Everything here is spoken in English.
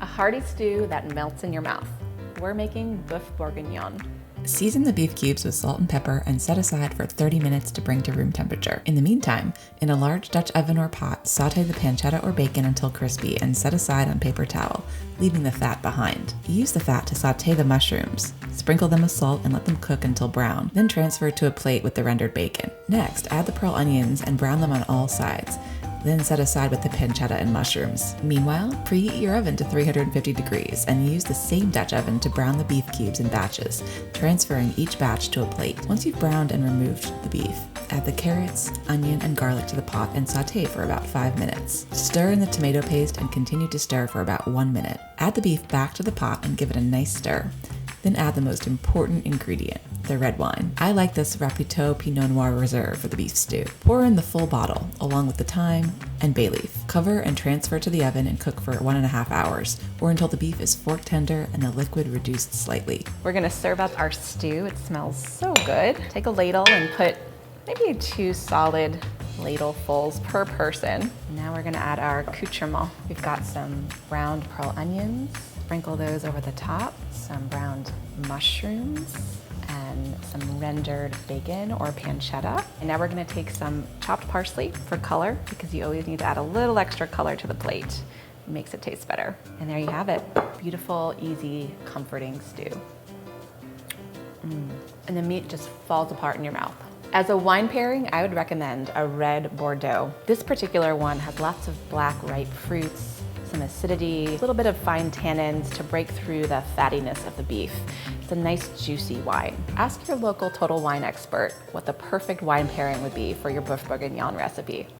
A hearty stew that melts in your mouth. We're making Beouf Bourgignon. Season the beef cubes with salt and pepper and set aside for 30 minutes to bring to room temperature. In the meantime, in a large Dutch oven or pot, saute the pancetta or bacon until crispy and set aside on paper towel, leaving the fat behind. Use the fat to saute the mushrooms. Sprinkle them with salt and let them cook until brown, then transfer to a plate with the rendered bacon. Next, add the pearl onions and brown them on all sides. Then set aside with the pancetta and mushrooms. Meanwhile, preheat your oven to 350 degrees and use the same Dutch oven to brown the beef cubes in batches, transferring each batch to a plate. Once you've browned and removed the beef, add the carrots, onion, and garlic to the pot and saute for about 5 minutes. Stir in the tomato paste and continue to stir for about 1 minute. Add the beef back to the pot and give it a nice stir. Then add the most important ingredient, the red wine. I like this Ropiteau Pinot Noir Reserve for the beef stew. Pour in the full bottle, along with the thyme and bay leaf. Cover and transfer to the oven and cook for 1.5 hours, or until the beef is fork tender and the liquid reduced slightly. We're gonna serve up our stew. It smells so good. Take a ladle and put maybe 2 solid ladlefuls per person. Now we're gonna add our accoutrement. We've got some browned pearl onions. Sprinkle those over the top, some browned mushrooms, and some rendered bacon or pancetta. And now we're gonna take some chopped parsley for color, because you always need to add a little extra color to the plate. It makes it taste better. And there you have it. Beautiful, easy, comforting stew. And the meat just falls apart in your mouth. As a wine pairing, I would recommend a red Bordeaux. This particular one has lots of black ripe fruits, some acidity, a little bit of fine tannins to break through the fattiness of the beef. It's a nice juicy wine. Ask your local total wine expert what the perfect wine pairing would be for your Beouf Bourgignon recipe.